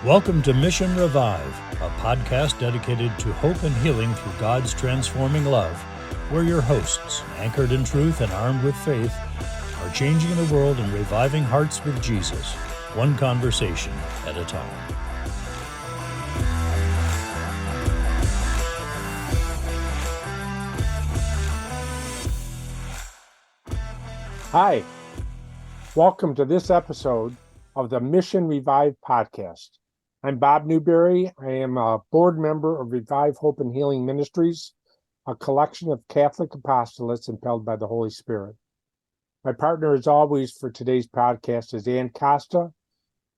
Welcome to Mission Revive, a podcast dedicated to hope and healing through God's transforming love. We're your hosts, anchored in truth and armed with faith, are changing the world and reviving hearts with Jesus, one conversation at a time. Hi, welcome to this episode of the Mission Revive podcast. I'm Bob Newberry. I am a board member of Revive Hope and Healing Ministries, a collection of Catholic apostolates impelled by the Holy Spirit. My partner, as always, for today's podcast is Costa,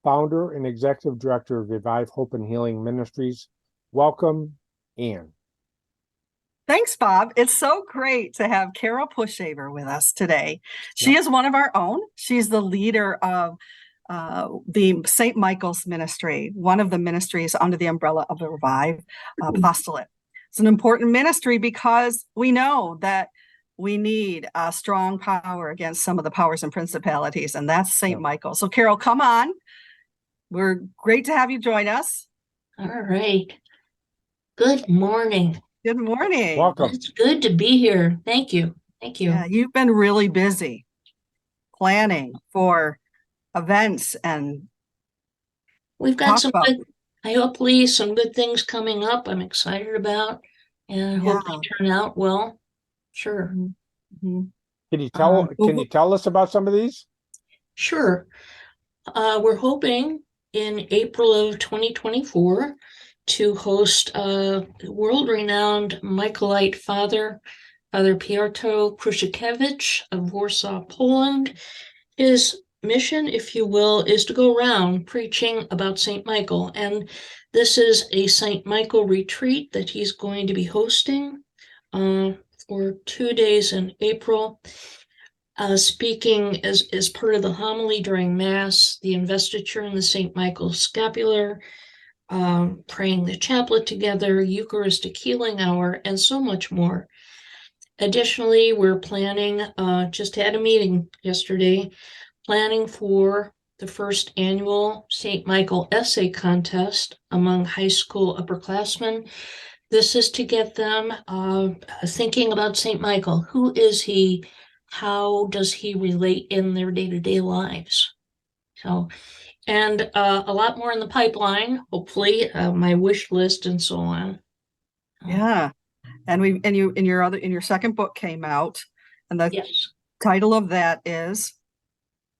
founder and executive director of Revive Hope and Healing Ministries. Welcome, Ann. Thanks, Bob. It's so great to have Carol Puschaver with us today. She is one of our own. She's the leader of the St. Michael's ministry, one of the ministries under the umbrella of the Revive apostolate. It's an important ministry because we know that we need a strong power against some of the powers and principalities, and that's St. Michael. So, Carol, come on. We're great to have you join us. All right. Good morning. Good morning. Welcome. It's good to be here. Thank you. Thank you. Yeah, you've been really busy planning for events, and we've got some good, hopefully some good things coming up I'm excited about, and I hope they turn out well. Sure. Mm-hmm. Can you tell us about some of these? Sure. We're hoping in April of 2024 to host a world-renowned Michaelite Father Carol Puschaver of Warsaw, Poland. His mission, if you will, is to go around preaching about St. Michael. And this is a St. Michael retreat that he's going to be hosting for 2 days in April. Speaking as part of the homily during Mass, the investiture in the St. Michael scapular, praying the chaplet together, Eucharistic healing hour, and so much more. Additionally, we're planning, just had a meeting yesterday, planning for the first annual St. Michael essay contest among high school upperclassmen. This is to get them thinking about St. Michael. Who is he? How does he relate in their day-to-day lives? So, and a lot more in the pipeline, hopefully, my wish list and so on. Yeah. And your second book came out, and the title of that is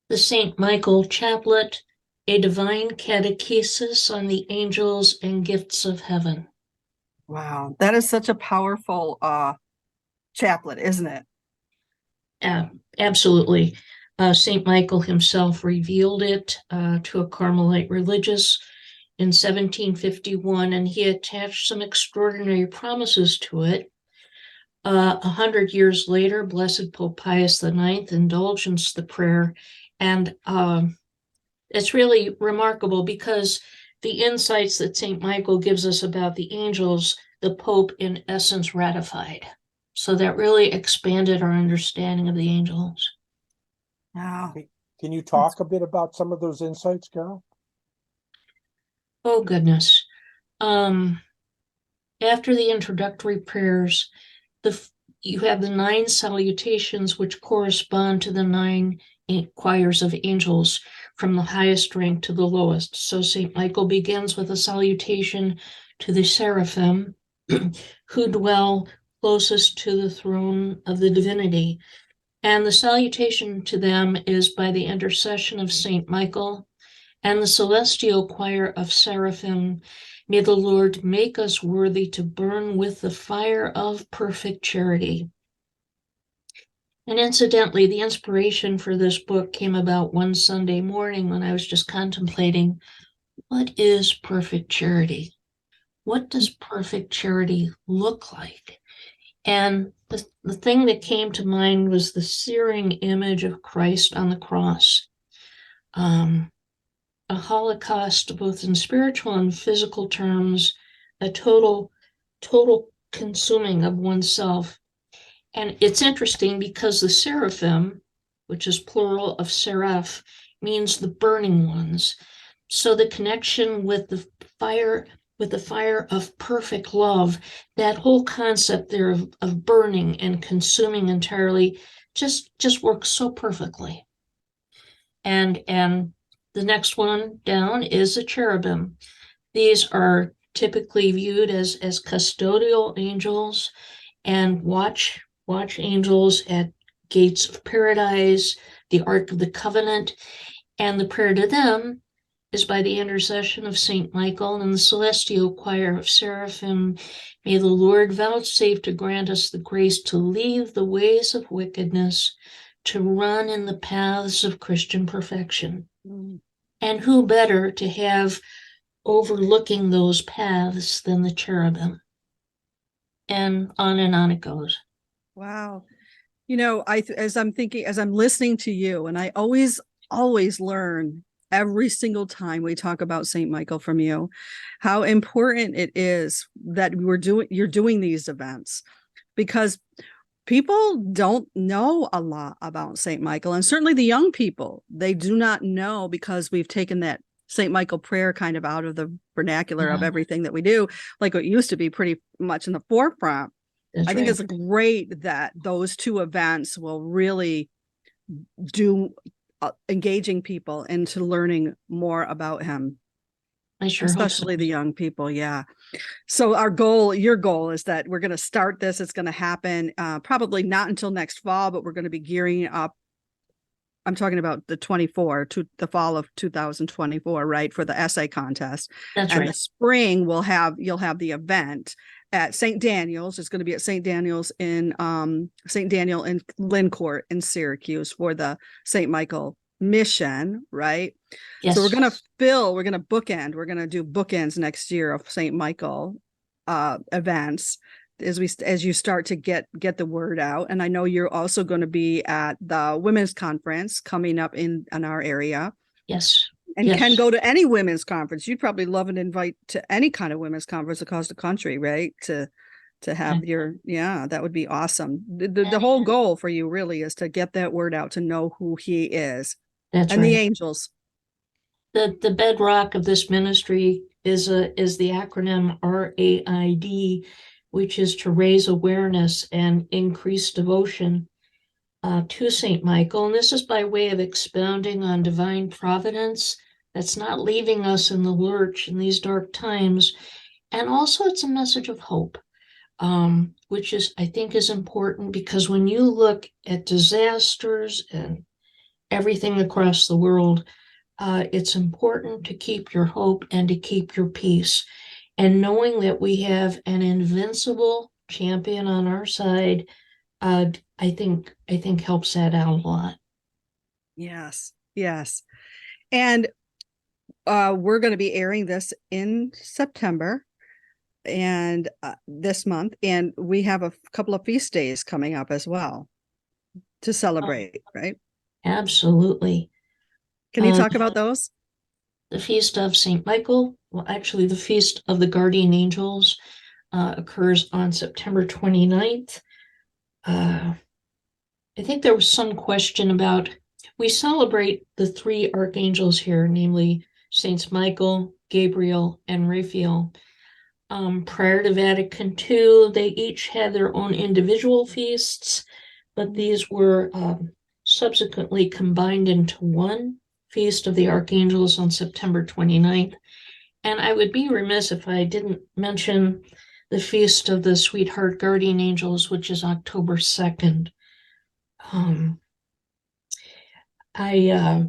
The St. Michael Chaplet, a Divine Catechesis on the Angels and Gifts of Heaven. Wow, that is such a powerful chaplet, isn't it? Absolutely. St. Michael himself revealed it to a Carmelite religious in 1751, and he attached some extraordinary promises to it. 100 years later, Blessed Pope Pius IX indulged the prayer, and it's really remarkable because the insights that St. Michael gives us about the angels, the Pope in essence ratified. So that really expanded our understanding of the angels. Wow. Can you talk a bit about some of those insights, Carol? Oh, goodness. After the introductory prayers, you have the 9 salutations which correspond to the 9 choirs of angels from the highest rank to the lowest. So St. Michael begins with a salutation to the seraphim who dwell closest to the throne of the divinity. And the salutation to them is by the intercession of St. Michael and the celestial choir of seraphim. May the Lord make us worthy to burn with the fire of perfect charity. And incidentally, the inspiration for this book came about one Sunday morning when I was just contemplating, what is perfect charity? What does perfect charity look like? And the thing that came to mind was the searing image of Christ on the cross. A holocaust, both in spiritual and physical terms, a total consuming of oneself. And it's interesting because the seraphim, which is plural of seraph, means the burning ones. So the connection with the fire, of perfect love, that whole concept there of burning and consuming entirely just works so perfectly. And the next one down is a cherubim. These are typically viewed as custodial angels and watch angels at gates of paradise, the Ark of the Covenant, and the prayer to them is by the intercession of Saint Michael and the celestial choir of seraphim. May the Lord vouchsafe to grant us the grace to leave the ways of wickedness, to run in the paths of Christian perfection. And who better to have overlooking those paths than the cherubim? And on it goes. Wow. As I'm listening to you, and I always learn every single time we talk about St. Michael from you, how important it is that you're doing these events, because people don't know a lot about St. Michael, and certainly the young people, they do not know, because we've taken that St. Michael prayer kind of out of the vernacular of everything that we do, like it used to be pretty much in the forefront. I think it's great that those two events will really do engaging people into learning more about him. I sure especially hope so. The young people. Yeah. So your goal is that we're going to start this. It's going to happen probably not until next fall, but we're going to be gearing up. I'm talking about the fall of 2024, right? For the essay contest. That's and right. The spring you'll have the event at St. Daniel's. It's going to be at St. Daniel's in St. Daniel in Lincourt in Syracuse for the St. Michael mission, right? Yes. So we're going to do bookends next year of St. Michael events as you start to get the word out. And I know you're also going to be at the women's conference coming up in our area. Yes. And can go to any women's conference. You'd probably love an invite to any kind of women's conference across the country, right? To have that would be awesome. The whole goal for you really is to get that word out, to know who he is. That's and right. The angels. The bedrock of this ministry is the acronym RAID, which is to raise awareness and increase devotion to St. Michael. And this is by way of expounding on divine providence that's not leaving us in the lurch in these dark times. And also it's a message of hope, which I think is important, because when you look at disasters and everything across the world, it's important to keep your hope and to keep your peace. And knowing that we have an invincible champion on our side, I think helps that out a lot. Yes. And we're going to be airing this in September and this month, and we have a couple of feast days coming up as well to celebrate, right? Absolutely. Can you talk about those? The Feast of St. Michael, well, actually the Feast of the Guardian Angels occurs on September 29th. I think there was some question about, we celebrate the three archangels here, namely Saints Michael, Gabriel, and Raphael. Prior to Vatican II, they each had their own individual feasts, but these were subsequently combined into one Feast of the Archangels on September 29th. And I would be remiss if I didn't mention the Feast of the Sweetheart Guardian Angels, which is October 2nd. I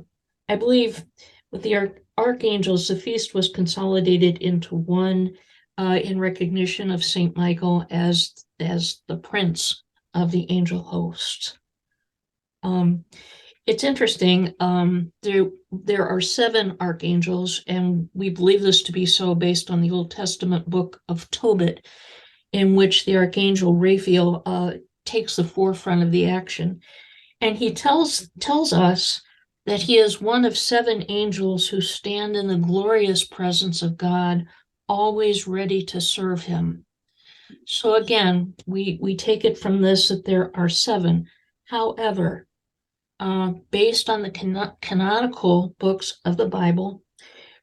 believe with the archangels, the feast was consolidated into one in recognition of Saint Michael as the prince of the angel host. It's interesting. There are 7 archangels, and we believe this to be so based on the Old Testament book of Tobit, in which the archangel Raphael takes the forefront of the action. And he tells us that he is one of 7 angels who stand in the glorious presence of God, always ready to serve him. So again, we take it from this that there are 7. However, based on the canonical books of the Bible,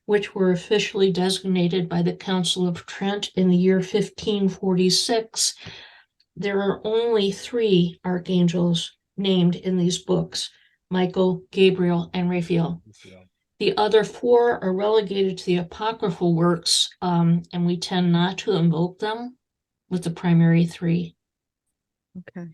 which were officially designated by the Council of Trent in the year 1546. There are only 3 archangels named in these books: Michael, Gabriel, and Raphael. The other 4 are relegated to the apocryphal works, and we tend not to invoke them with the primary 3. Okay.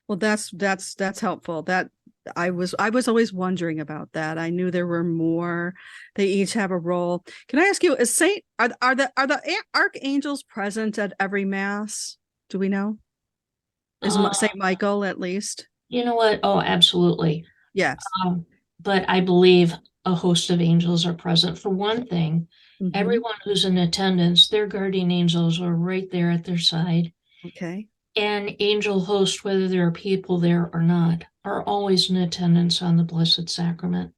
Well, that's helpful. That I was always wondering about that. I knew there were more. They each have a role. Can I ask you, are the archangels present at every mass? Do we know? Is Saint Michael at least? You know what? Oh, absolutely. Yes. But I believe a host of angels are present. For one thing, Mhm. everyone who's in attendance, their guardian angels are right there at their side. Okay. And angel hosts, whether there are people there or not, are always in attendance on the Blessed Sacrament.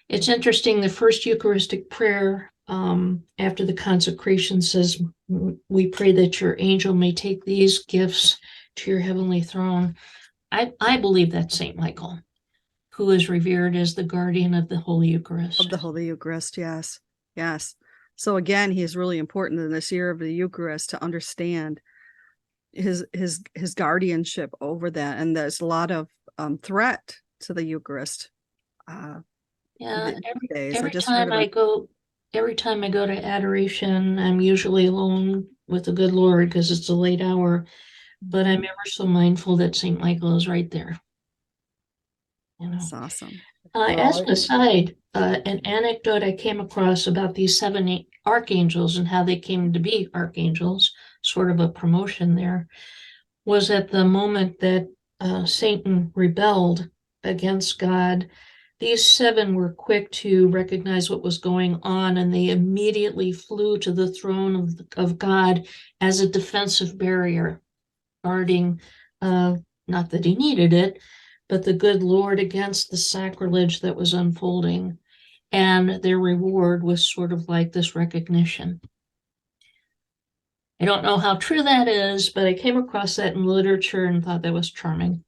It's interesting, the first Eucharistic prayer after the consecration says, "We pray that your angel may take these gifts to your heavenly throne." I believe that's Saint Michael, who is revered as the guardian of the Holy Eucharist. Of the Holy Eucharist, yes. Yes. So again, he's really important in this year of the Eucharist to understand his guardianship over that. And there's a lot of threat to the Eucharist. Yeah, days. every time I go to adoration, I'm usually alone with the good Lord because it's a late hour, but I'm ever so mindful that Saint Michael is right there. You know, That's awesome. as an aside, an anecdote I came across about these 7 archangels and how they came to be archangels, sort of a promotion there, was at the moment that Satan rebelled against God. These 7 were quick to recognize what was going on, and they immediately flew to the throne of God as a defensive barrier, guarding, not that he needed it, but the good Lord against the sacrilege that was unfolding. And their reward was sort of like this recognition. I don't know how true that is, but I came across that in literature and thought that was charming.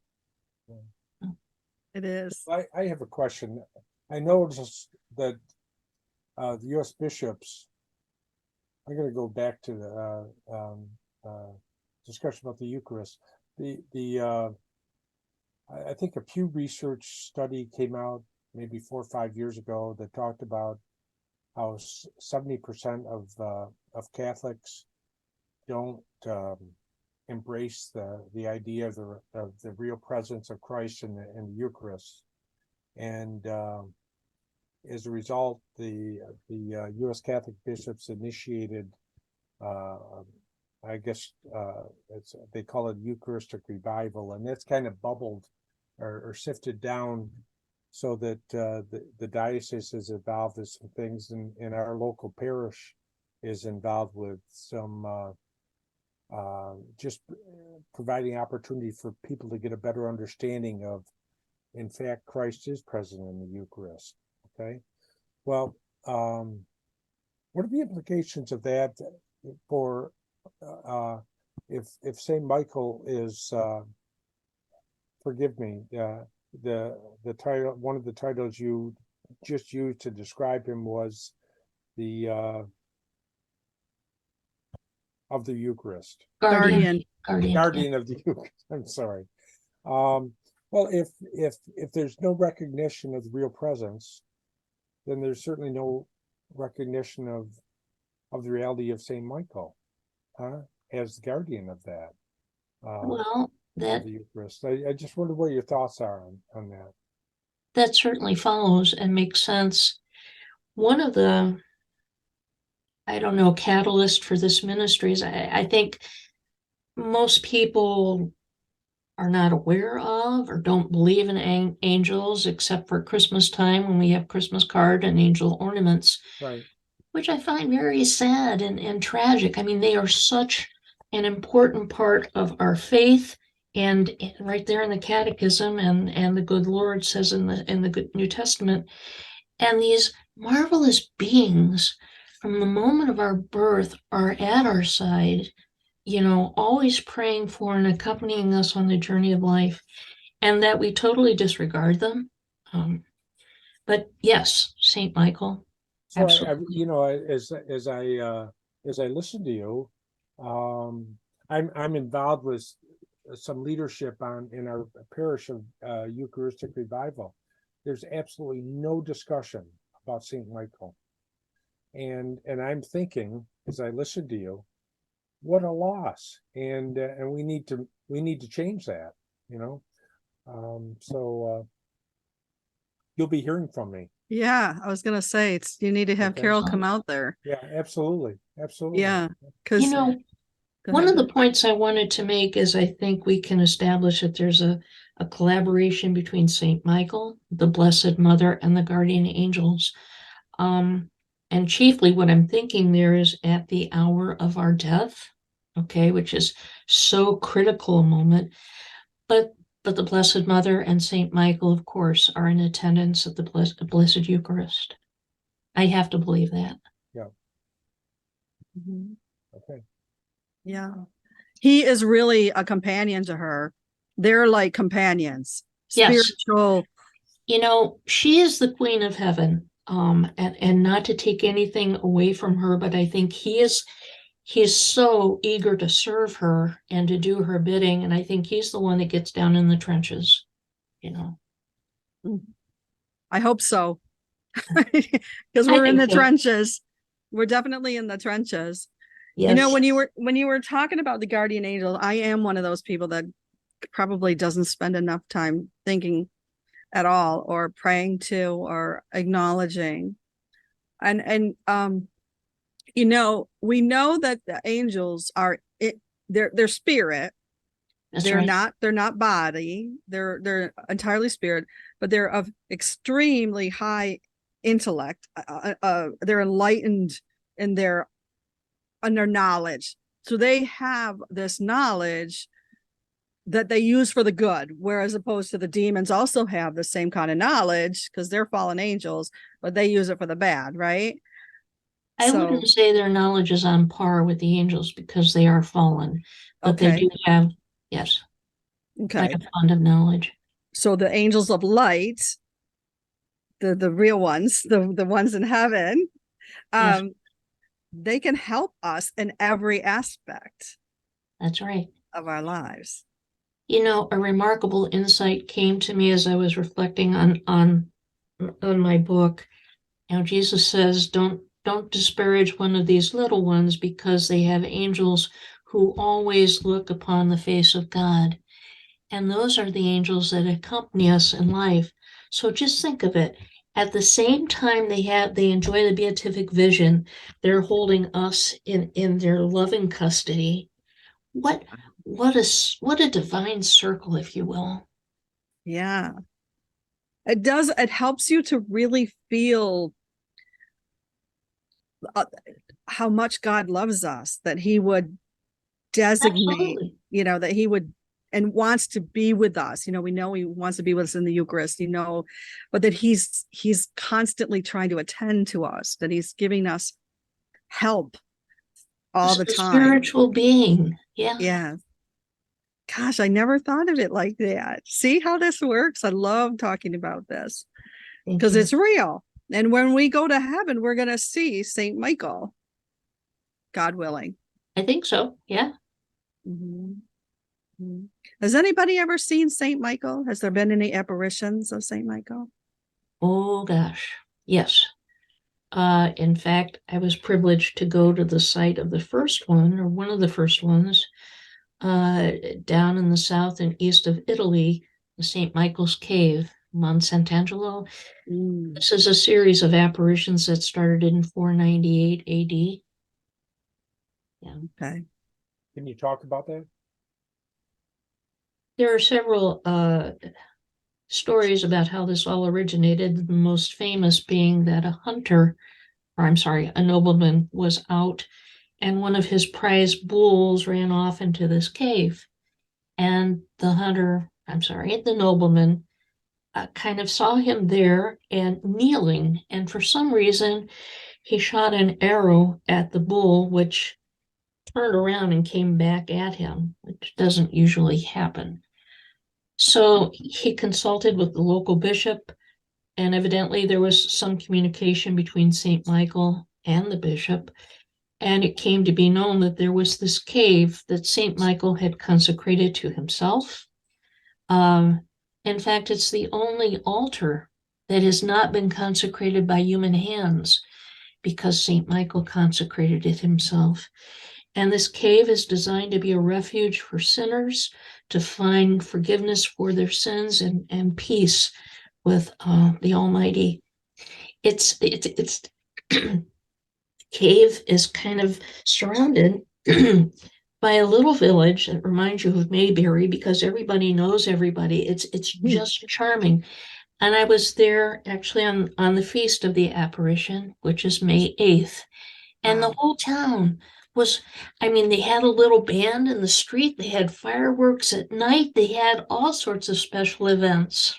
It is. I have a question. I noticed that the U.S. bishops, I'm going to go back to the discussion about the Eucharist. I think a Pew Research study came out maybe 4 or 5 years ago that talked about how 70% of Catholics don't embrace the idea of the real presence of Christ in the Eucharist, and as a result, the U.S. Catholic bishops initiated, I guess they call it Eucharistic revival, and that's kind of bubbled or sifted down so that the diocese is involved with some things, and our local parish is involved with some just providing opportunity for people to get a better understanding of, in fact, Christ is present in the Eucharist. Okay, well, what are the implications of that for if Saint Michael is forgive me, the title, one of the titles you just used to describe him was the of the Eucharist. Guardian of the Eucharist. I'm sorry. Well, if there's no recognition of the real presence, then there's certainly no recognition of the reality of Saint Michael, as the guardian of that. Well, that the Eucharist. I just wonder what your thoughts are on that. That certainly follows and makes sense. One of the, I don't know, catalyst for this ministry is I think most people are not aware of or don't believe in angels, except for Christmas time when we have Christmas card and angel ornaments, right? Which I find very sad and tragic. I mean, they are such an important part of our faith. And right there in the Catechism, and the good Lord says in the New Testament, and these marvelous beings from the moment of our birth are at our side, always praying for and accompanying us on the journey of life, and that we totally disregard them. But yes, Saint Michael. So Absolutely. as I listen to you, I'm involved with some leadership in our parish of Eucharistic revival. There's absolutely no discussion about Saint Michael, and I'm thinking as I listen to you, what a loss, and we need to change that, you know. You'll be hearing from me. Yeah, I was gonna say you need to have Okay. Carol come out there. Yeah, absolutely, absolutely. Yeah, You because know, one of the points I wanted to make is I think we can establish that there's a collaboration between Saint Michael, the Blessed Mother, and the guardian angels. And chiefly what I'm thinking there is at the hour of our death, okay, which is so critical a moment. But the Blessed Mother and Saint Michael, of course, are in attendance at the Blessed Eucharist. I have to believe that. Yeah. Mhm. Okay. Yeah, he is really a companion to her. They're like companions, Yes. spiritual. You know, she is the Queen of Heaven. And not to take anything away from her, but I think he is so eager to serve her and to do her bidding. And I think he's the one that gets down in the trenches, you know. I hope so. Because we're in the so. trenches. We're definitely in the trenches. Yes. You know, when you were talking about the guardian angel, I am one of those people that probably doesn't spend enough time thinking at all, or praying to, or acknowledging. And you know, we know that the angels are they're spirit. That's right. They're not body. They're entirely spirit, but they're of extremely high intellect. They're enlightened in their knowledge. So they have this knowledge that they use for the good, whereas opposed to the demons also have the same kind of knowledge because they're fallen angels, but they use it for the bad, right? I wouldn't say their knowledge is on par with the angels because they are fallen, but they do have, yes, quite a fund of knowledge. So the angels of light, the real ones, the ones in heaven, Yes. They can help us in every aspect. That's right. Of our lives. You know, a remarkable insight came to me as I was reflecting on my book. You know, Jesus says, don't disparage one of these little ones because they have angels who always look upon the face of God. And those are the angels that accompany us in life. So just think of it. At the same time they enjoy the beatific vision, they're holding us in their loving custody. What a divine circle, if you will. Yeah. It helps you to really feel how much God loves us, that he would designate, Absolutely. you know, that he would and wants to be with us. You know, we know he wants to be with us in the Eucharist, you know, but that he's constantly trying to attend to us, that he's giving us help all the time. Spiritual being. Yeah. Yeah. Gosh, I never thought of it like that. See how this works? I love talking about this because it's real. And when we go to heaven, we're going to see Saint Michael, God willing. I think so. Yeah. Mm-hmm. Mm-hmm. Has anybody ever seen Saint Michael? Has there been any apparitions of Saint Michael? Oh, gosh. Yes. In fact, I was privileged to go to the site of the first one, or one of the first ones, down in the south and east of Italy, the St. Michael's Cave, Mount Sant'Angelo. This is a series of apparitions that started in 498 AD. Yeah. Okay. Can you talk about that? There are several stories about how this all originated, the most famous being that a nobleman was out and one of his prize bulls ran off into this cave. And the nobleman kind of saw him there and kneeling. And for some reason, he shot an arrow at the bull, which turned around and came back at him, which doesn't usually happen. So he consulted with the local bishop, And evidently there was some communication between St. Michael and the bishop. And it came to be known that there was this cave that St. Michael had consecrated to himself. In fact, it's the only altar that has not been consecrated by human hands because St. Michael consecrated it himself. And this cave is designed to be a refuge for sinners to find forgiveness for their sins and peace with the Almighty. It's cave is kind of surrounded by a little village that reminds you of Mayberry because everybody knows everybody. It's just charming. And I was there actually on the Feast of the Apparition, which is May 8th. And the whole town was, I mean, they had a little band in the street. They had fireworks at night. They had all sorts of special events.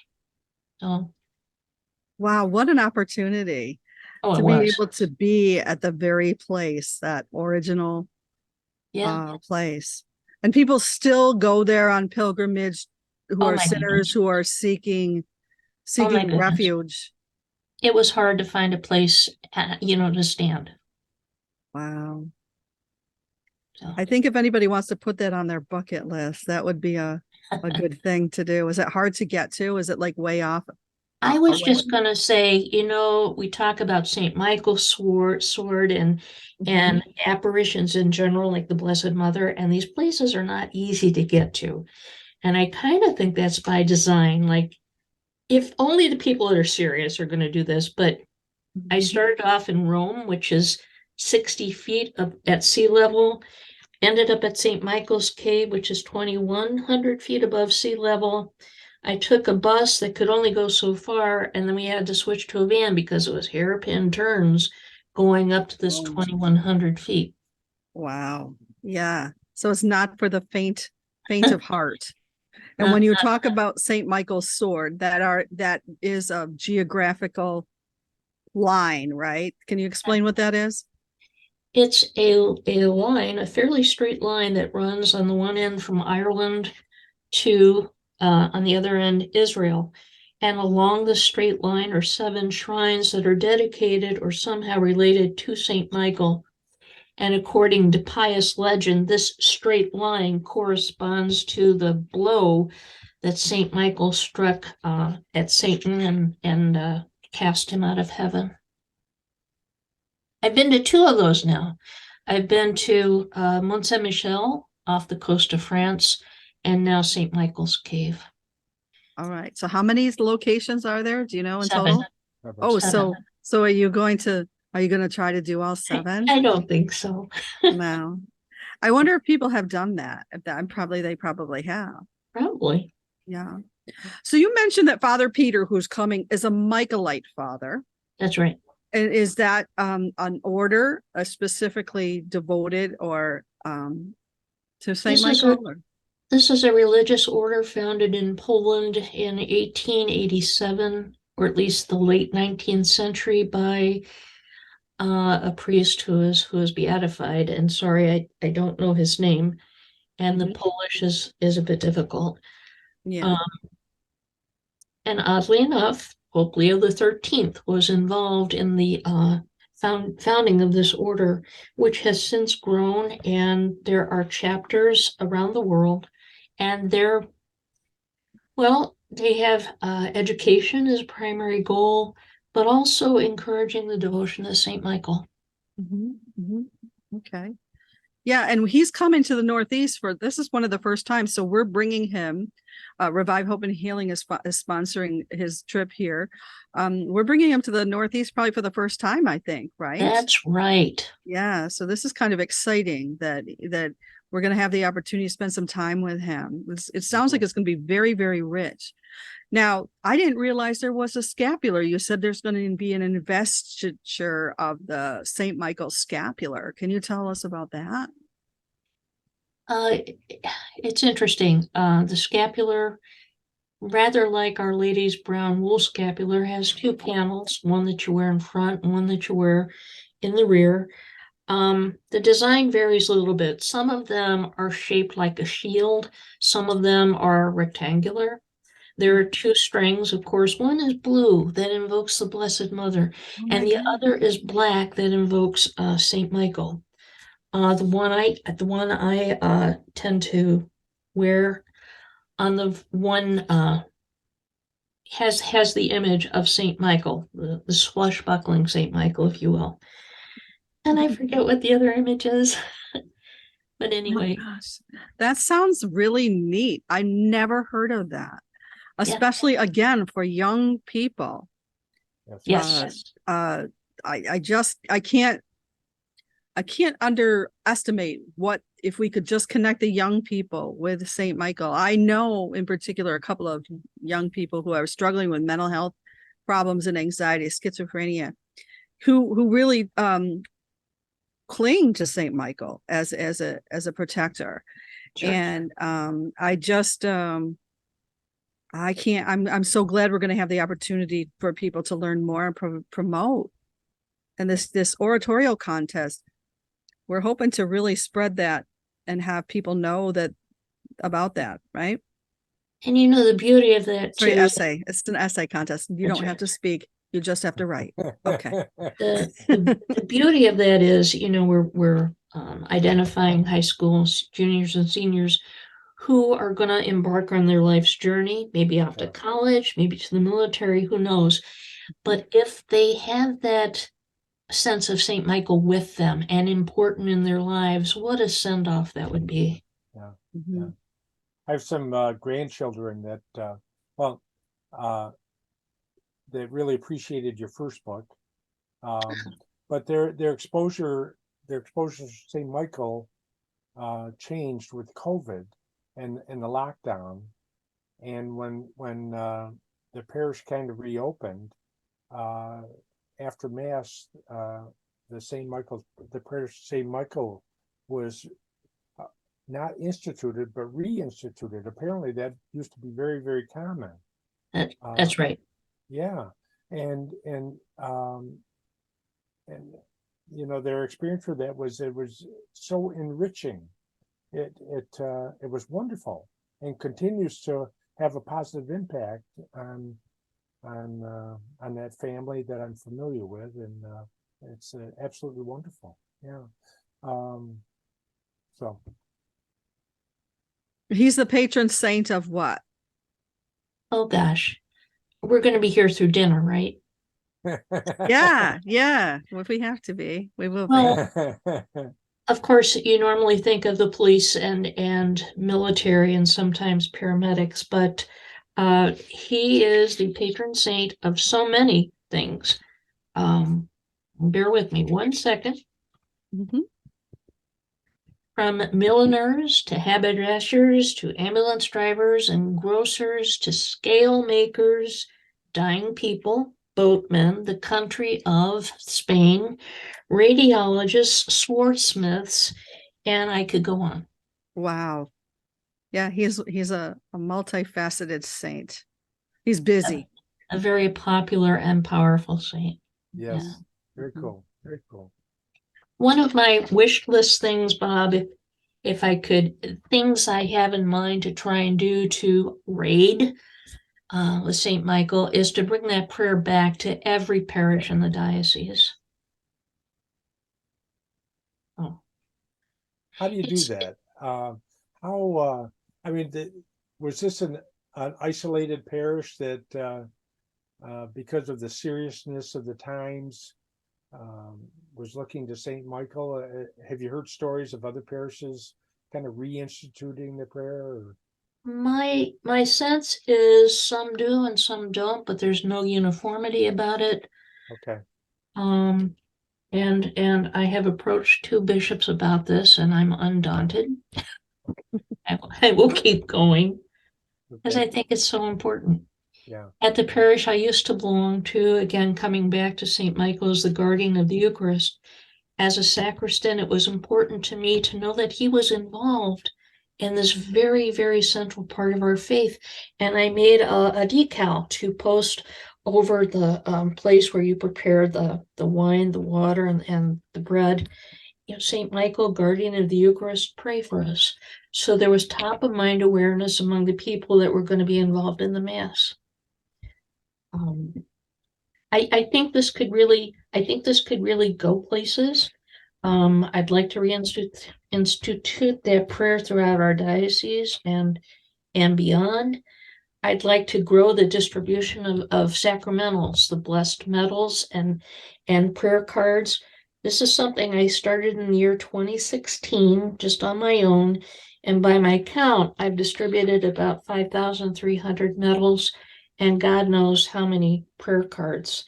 So, Wow, what an opportunity oh, to it be was. able to be at the very place, that original Yeah. place. And people still go there on pilgrimage who Oh are my sinners, goodness. who are seeking Oh my goodness. refuge. It was hard to find a place, to stand. Wow. So I think if anybody wants to put that on their bucket list, that would be a good thing to do. Is it hard to get to? Is it like way off? I was away? just gonna say, we talk about St. Michael's sword and apparitions in general, like the Blessed Mother, and these places are not easy to get to. And I kind of think that's by design. Like, if only the people that are serious are going to do this, but I started off in Rome, which is 60 feet at sea level, ended up at St. Michael's Cave, which is 2,100 feet above sea level. I took a bus that could only go so far, and then we had to switch to a van because it was hairpin turns going up to this 2,100 feet. Wow. Yeah. So it's not for the faint of heart. And when you talk about St. Michael's sword, that is a geographical line, right? Can you explain what that is? It's a line, a fairly straight line that runs on the one end from Ireland to on the other end, Israel. And along the straight line are 7 shrines that are dedicated or somehow related to St. Michael. And according to pious legend, this straight line corresponds to the blow that St. Michael struck at Satan and cast him out of heaven. I've been to 2 of those now. I've been to Mont Saint-Michel off the coast of France, and now St. Michael's Cave. All right. So how many locations are there? Do you know in 7. total? Oh, 7. so are you going to try to do all 7? I don't think so. No. I wonder if people have done that. They probably have. Probably. Yeah. So you mentioned that Father Peter, who's coming, is a Michaelite father. That's right. And is that an order specifically devoted or to Saint Michael? This is a religious order founded in Poland in 1887, or at least the late 19th century, by a priest who is beatified. And sorry, I don't know his name, and the Polish is a bit difficult. Yeah. And oddly enough, Pope Leo XIII was involved in the founding of this order, which has since grown, and there are chapters around the world, and they have education as a primary goal, but also encouraging the devotion to St. Michael. Okay. Yeah, and he's coming to the Northeast this is one of the first times. So we're bringing him. Revive Hope and Healing is sponsoring his trip here. We're bringing him to the Northeast probably for the first time, I think, right? That's right. Yeah. So this is kind of exciting that we're going to have the opportunity to spend some time with him. It sounds like it's going to be very, very rich. Now, I didn't realize there was a scapular. You said there's going to be an investiture of the St. Michael scapular. Can you tell us about that? It's interesting. The scapular, rather like Our Lady's brown wool scapular, has 2 panels, one that you wear in front and one that you wear in the rear. The design varies a little bit. Some of them are shaped like a shield. Some of them are rectangular. There are two strings, of course. One is blue that invokes the Blessed Mother, Oh and my the God. other is black that invokes Saint Michael. The one I tend to wear on the one has the image of Saint Michael, the swashbuckling Saint Michael, if you will. And I forget what the other image is. But Oh my anyway, gosh. That sounds really neat. I never heard of that, yeah, especially again for young people. yes. I can't underestimate what if we could just connect the young people with Saint Michael. I know in particular a couple of young people who are struggling with mental health problems and anxiety, schizophrenia, who really cling to Saint Michael as a protector. Sure. And I'm so glad we're going to have the opportunity for people to learn more and promote. And this oratorio contest, we're hoping to really spread that and have people know that about that, right? And you know the beauty of that Sorry, too. essay. It's an essay contest. You That's don't have right. to speak. You just have to write. Okay. The beauty of that is, we're identifying high school juniors and seniors who are going to embark on their life's journey, maybe off to college, maybe to the military, who knows. But if they have that sense of Saint Michael with them and important in their lives, what a send-off that would be. Yeah. Mhm. Yeah. I have some grandchildren that that really appreciated your first book, but their exposure to St. Michael changed with COVID and the lockdown, and when the parish kind of reopened after Mass, the prayer to St. Michael was not instituted but reinstituted. Apparently, that used to be very, very common. That's right. Yeah, and their experience with that was, it was so enriching. It was wonderful and continues to have a positive impact on that family that I'm familiar with, and it's absolutely wonderful. Yeah. So He's the patron saint of what? Oh gosh, we're going to be here through dinner, right? Yeah. Well, if we have to be, we will be. Well, of course, you normally think of the police and military and sometimes paramedics, but he is the patron saint of so many things. Bear with me 1 second. Mhm. From milliners to haberdashers to ambulance drivers and grocers to scale makers, dying people, boatmen, the country of Spain, radiologists, swordsmiths, and I could go on. Wow. Yeah, he's a multifaceted saint. He's busy. A very popular and powerful saint. Yes. Yeah. Very cool. Very cool. One of my wish list things, Bob, if I could, things I have in mind to try and do to raid with St. Michael, is to bring that prayer back to every parish in the diocese. Oh. How do you do that? Was this an isolated parish that, because of the seriousness of the times, was looking to St. Michael? Have you heard stories of other parishes kind of reinstituting the prayer? Or? My sense is some do and some don't, but there's no uniformity about it. Okay. And I have approached 2 bishops about this, and I'm undaunted. I will keep going because I think it's so important. Yeah. At the parish I used to belong to, again, coming back to St. Michael as the guardian of the Eucharist, as a sacristan, it was important to me to know that he was involved in this very, very central part of our faith. And I made a decal to post over the place where you prepare the wine, the water, and the bread. St. Michael, guardian of the Eucharist, pray for us. So there was top of mind awareness among the people that were going to be involved in the Mass. I think this could really go places. I'd like to institute that prayer throughout our diocese and beyond. I'd like to grow the distribution of sacramentals, the blessed medals and prayer cards. This is something I started in the year 2016, just on my own. And by my count, I've distributed about 5,300 medals and God knows how many prayer cards.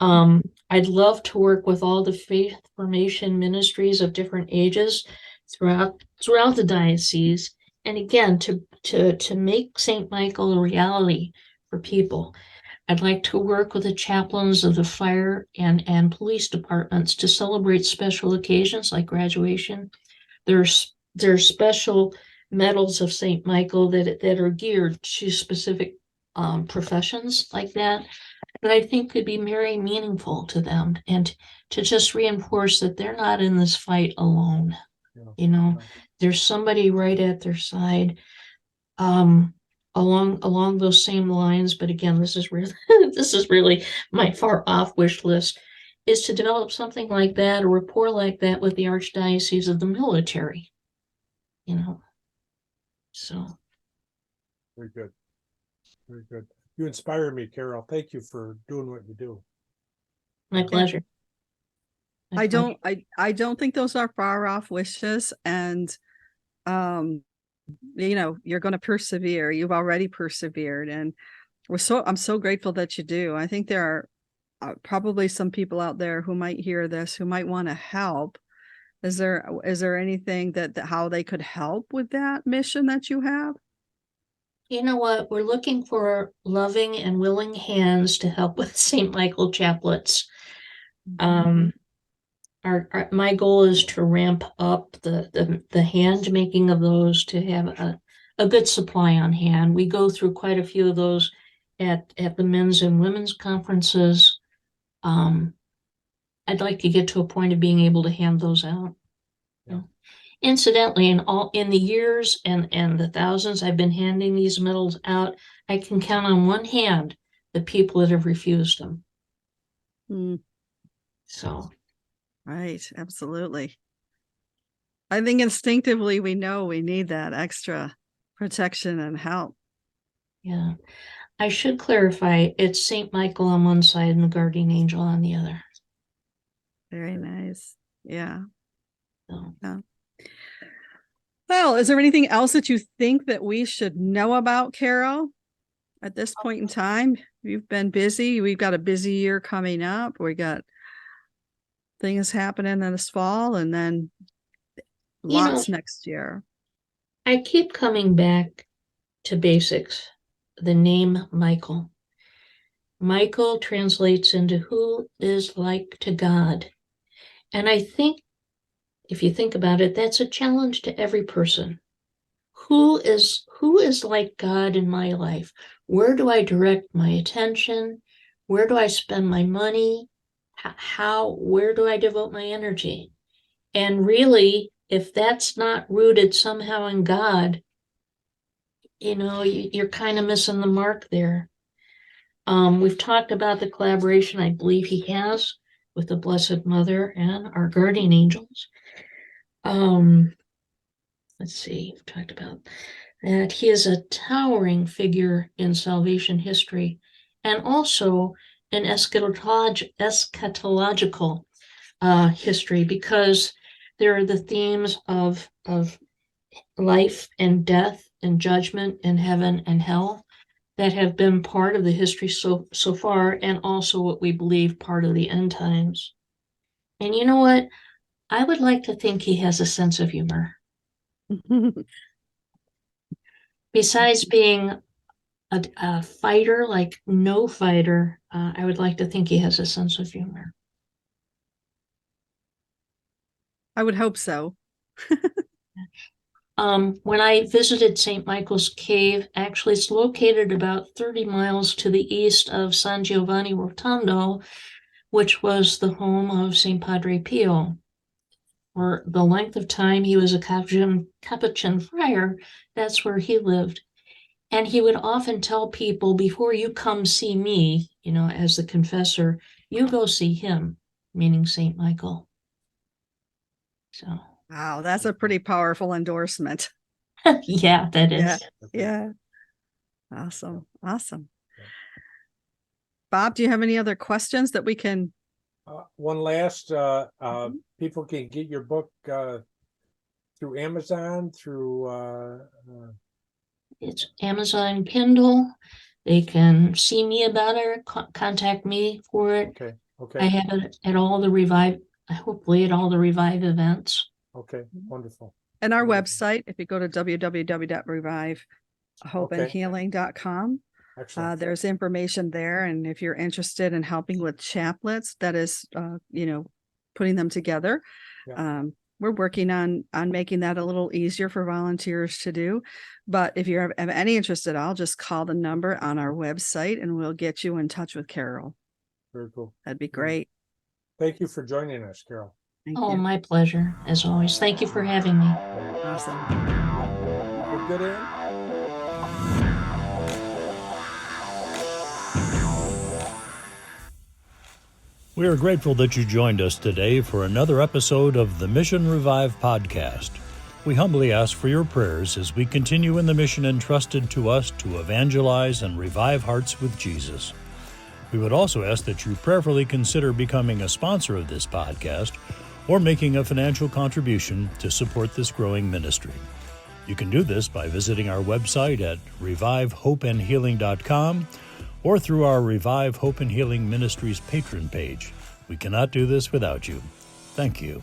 I'd love to work with all the faith formation ministries of different ages throughout the diocese. And again, to make St. Michael a reality for people. I'd like to work with the chaplains of the fire and police departments to celebrate special occasions like graduation. There's special medals of St. Michael that are geared to specific professions like that I think could be very meaningful to them, and to just reinforce that they're not in this fight alone. There's somebody right at their side. Along those same lines, but again, this is really my far off wish list, is to develop something like that, a rapport like that with the Archdiocese of the military. So. Very good. Very good. You inspire me, Carol. Thank you for doing what you do. My pleasure. I don't think those are far off wishes, and you're going to persevere. You've already persevered, and I'm so grateful that you do. I think there are probably some people out there who might hear this who might want to help. Is there anything that how they could help with that mission that you have? You know what? We're looking for loving and willing hands to help with St. Michael chaplets. My goal is to ramp up the hand making of those, to have a good supply on hand. We go through quite a few of those at the men's and women's conferences. I'd like to get to a point of being able to hand those out. Yeah. Incidentally, in the years and the thousands I've been handing these medals out, I can count on one hand the people that have refused them. So. Right, absolutely. I think instinctively we know we need that extra protection and help. Yeah. I should clarify, it's St. Michael on one side and the guardian angel on the other. Very nice. Yeah. So. Yeah. Well, is there anything else that you think that we should know about, Carol, at this point in time? You've been busy. We've got a busy year coming up. We got things happening in this fall, and then lots next year. I keep coming back to basics. The name Michael. Michael translates into who is like to God. And I think, if you think about it, that's a challenge to every person. Who is like God in my life? Where do I direct my attention? Where do I spend my money? Where do I devote my energy? And really, if that's not rooted somehow in God, you're kind of missing the mark there. We've talked about the collaboration I believe he has with the Blessed Mother and our guardian angels. Let's see, we've talked about that he is a towering figure in salvation history, and also an eschatological history, because there are the themes of life and death and judgment and heaven and hell that have been part of the history so far, and also what we believe part of the end times. And you know what? I would like to think he has a sense of humor. Besides being a fighter like no fighter, I would like to think he has a sense of humor. I would hope so. When I visited St. Michael's Cave, actually it's located about 30 miles to the east of San Giovanni Rotondo, which was the home of St. Padre Pio. for the length of time he was a Capuchin friar. That's where he lived. And he would often tell people, before you come see me, as the confessor, you go see him, meaning St. Michael. So, Wow, that's a pretty powerful endorsement. yeah, that is. Yeah. Awesome. Bob, do you have any other questions that we can? One last, people can get your book through Amazon, through It's Amazon Kindle. They can see me about it, contact me for it. Okay. I have it at all the hopefully at all the Revive events. Okay, wonderful. And our website, if you go to www.revivehopeandhealing.com, Excellent. there's information there. And if you're interested in helping with chaplets, that is, putting them together. Yeah. We're working on making that a little easier for volunteers to do. But if you have any interest at all, just call the number on our website and we'll get you in touch with Carol. Very cool. That'd be great. Thank you for joining us, Carol. Thank Oh, you. my pleasure, as always. Thank you for having me. Awesome. We're good in? We are grateful that you joined us today for another episode of the Mission Revive podcast. We humbly ask for your prayers as we continue in the mission entrusted to us to evangelize and revive hearts with Jesus. We would also ask that you prayerfully consider becoming a sponsor of this podcast or making a financial contribution to support this growing ministry. You can do this by visiting our website at revivehopeandhealing.com or through our Revive Hope and Healing Ministries patron page. We cannot do this without you. Thank you.